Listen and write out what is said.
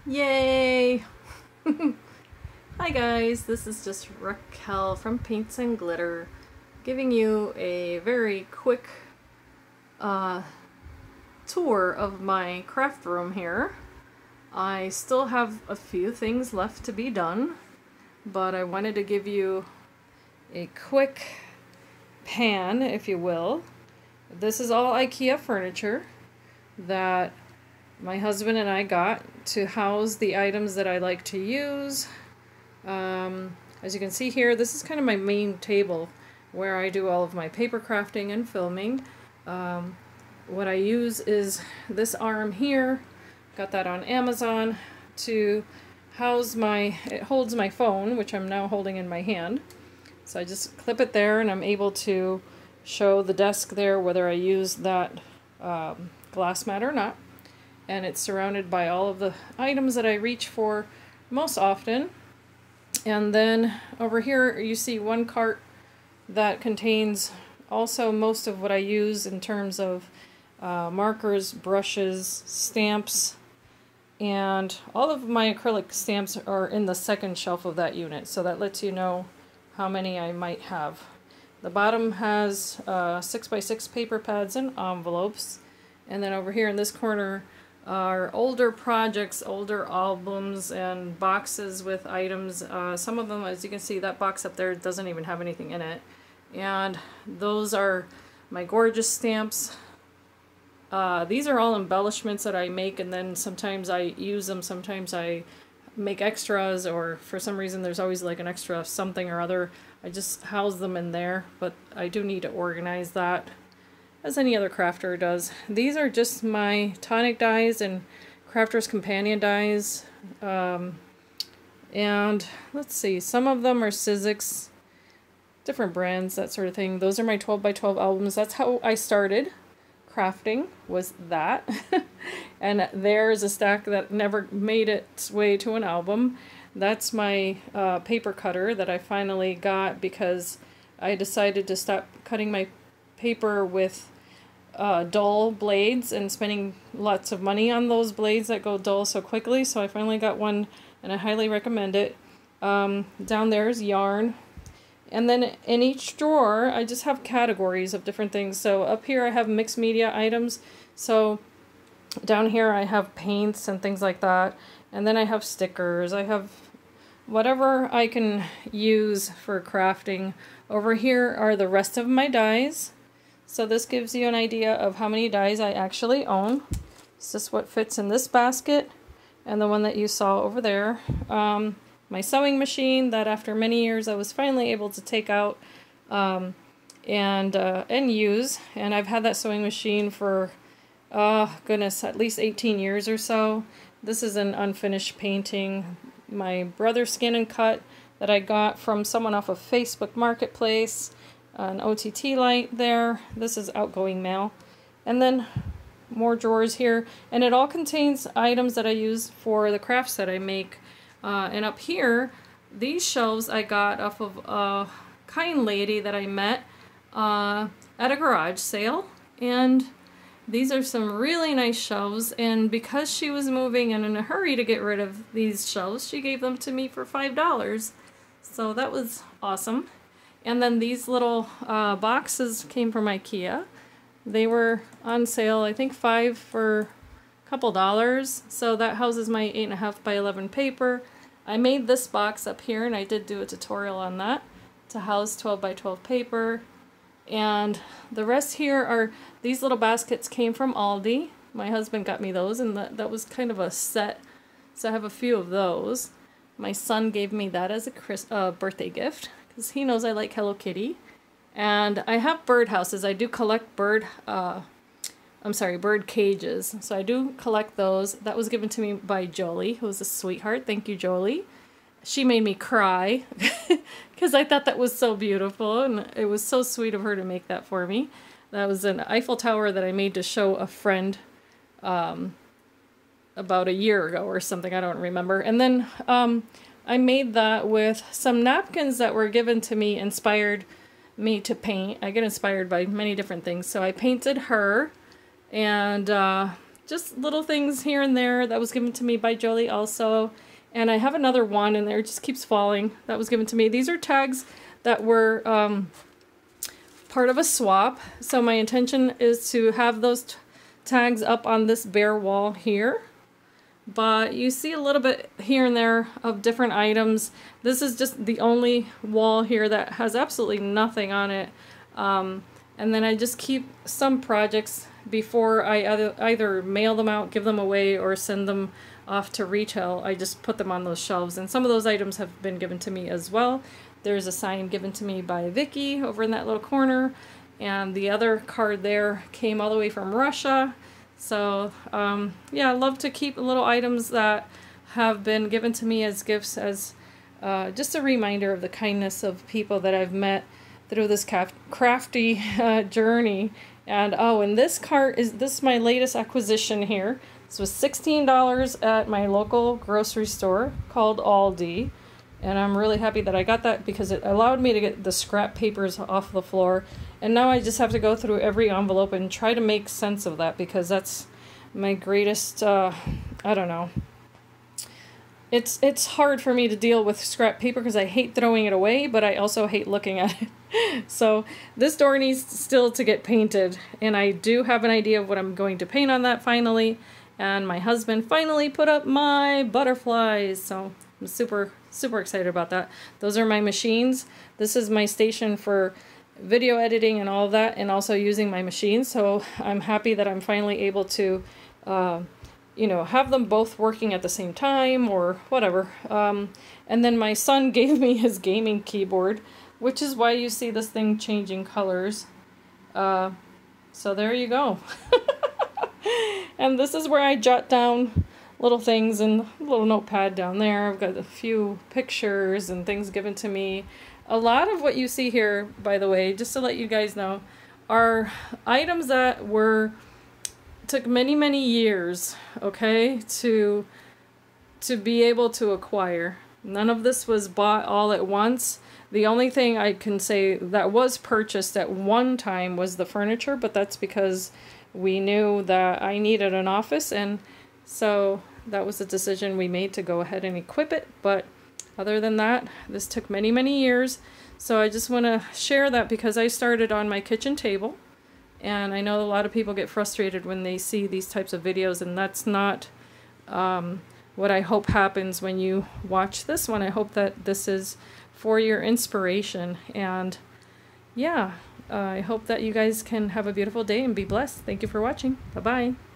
Yay! Hi guys, this is just Raquel from Paints and Glitter giving you a very quick tour of my craft room here. I still have a few things left to be done, but I wanted to give you a quick pan, if you will. This is all IKEA furniture that my husband and I got to house the items that I like to use. As you can see here, this is kind of my main table where I do all of my paper crafting and filming. What I use is this arm here. Got that on Amazon to house it holds my phone, which I'm now holding in my hand. So I just clip it there and I'm able to show the desk there whether I use that glass mat or not. And it's surrounded by all of the items that I reach for most often. And then over here you see one cart that contains also most of what I use in terms of markers, brushes, stamps, and all of my acrylic stamps are in the second shelf of that unit, so that lets you know how many I might have. The bottom has 6x6 paper pads and envelopes, and then over here in this corner are older projects, older albums and boxes with items. Some of them, as you can see, that box up there doesn't even have anything in it. And those are my gorgeous stamps. These are all embellishments that I make, and then sometimes I use them, sometimes I make extras, or for some reason there's always like an extra something or other. I just house them in there, but I do need to organize that, as any other crafter does. These are just my tonic dies and crafter's companion dies. And let's see, some of them are Sizzix, different brands, that sort of thing. Those are my 12x12 albums. That's how I started crafting, was that. And there's a stack that never made its way to an album. That's my paper cutter that I finally got because I decided to stop cutting my paper with dull blades and spending lots of money on those blades that go dull so quickly. So I finally got one and I highly recommend it. Down there is yarn. And then in each drawer I just have categories of different things. So up here I have mixed media items. So down here I have paints and things like that. And then I have stickers. I have whatever I can use for crafting. Over here are the rest of my dies. So this gives you an idea of how many dies I actually own. This is what fits in this basket, and the one that you saw over there. My sewing machine that after many years I was finally able to take out and use. And I've had that sewing machine for, goodness, at least 18 years or so. This is an unfinished painting. My brother's Skin and Cut that I got from someone off of Facebook Marketplace. An OTT light there. This is outgoing mail. And then more drawers here. And it all contains items that I use for the crafts that I make. And up here, these shelves I got off of a kind lady that I met at a garage sale. And these are some really nice shelves. And because she was moving and in a hurry to get rid of these shelves, she gave them to me for $5. So that was awesome. And then these little boxes came from IKEA. They were on sale, I think 5 for a couple dollars. So that houses my 8.5 by 11 paper. I made this box up here, and I did do a tutorial on that, to house 12 by 12 paper. And the rest here are, these little baskets came from Aldi. My husband got me those, and that was kind of a set. So I have a few of those. My son gave me that as a birthday gift, because he knows I like Hello Kitty. And I have bird houses. I do collect bird cages. So I do collect those. That was given to me by Jolie, who was a sweetheart. Thank you, Jolie. She made me cry because I thought that was so beautiful, and it was so sweet of her to make that for me. That was an Eiffel Tower that I made to show a friend about a year ago or something. I don't remember. And then I made that with some napkins that were given to me, inspired me to paint. I get inspired by many different things. So I painted her, and just little things here and there. That was given to me by Jolie also. And I have another one in there, it just keeps falling. That was given to me. These are tags that were part of a swap. So my intention is to have those tags up on this bare wall here. But you see a little bit here and there of different items. This is just the only wall here that has absolutely nothing on it. And then I just keep some projects before I either mail them out, give them away, or send them off to retail. I just put them on those shelves, and some of those items have been given to me as well. There's a sign given to me by Vicky over in that little corner, and the other card there came all the way from Russia. So yeah, I love to keep little items that have been given to me as gifts, as just a reminder of the kindness of people that I've met through this crafty journey. And oh, and this cart is my latest acquisition here. This was $16 at my local grocery store called Aldi. And I'm really happy that I got that because it allowed me to get the scrap papers off the floor. And now I just have to go through every envelope and try to make sense of that, because that's my greatest, I don't know. It's hard for me to deal with scrap paper because I hate throwing it away, but I also hate looking at it. So this door needs still to get painted, and I do have an idea of what I'm going to paint on that finally. And my husband finally put up my butterflies, so I'm super excited about that. Those are my machines. This is my station for video editing and all of that, and also using my machines. So I'm happy that I'm finally able to you know, have them both working at the same time or whatever. And then my son gave me his gaming keyboard, which is why you see this thing changing colors. So there you go. And this is where I jot down little things in a little notepad down there. I've got a few pictures and things given to me. A lot of what you see here, by the way, just to let you guys know, are items that took many years, okay, to be able to acquire. None of this was bought all at once. The only thing I can say that was purchased at one time was the furniture, but that's because we knew that I needed an office, and so that was the decision we made to go ahead and equip it. But other than that, this took many years. So I just want to share that because I started on my kitchen table, and I know a lot of people get frustrated when they see these types of videos, and that's not what I hope happens when you watch this one. I hope that this is for your inspiration, and yeah, I hope that you guys can have a beautiful day and be blessed. Thank you for watching. Bye-bye.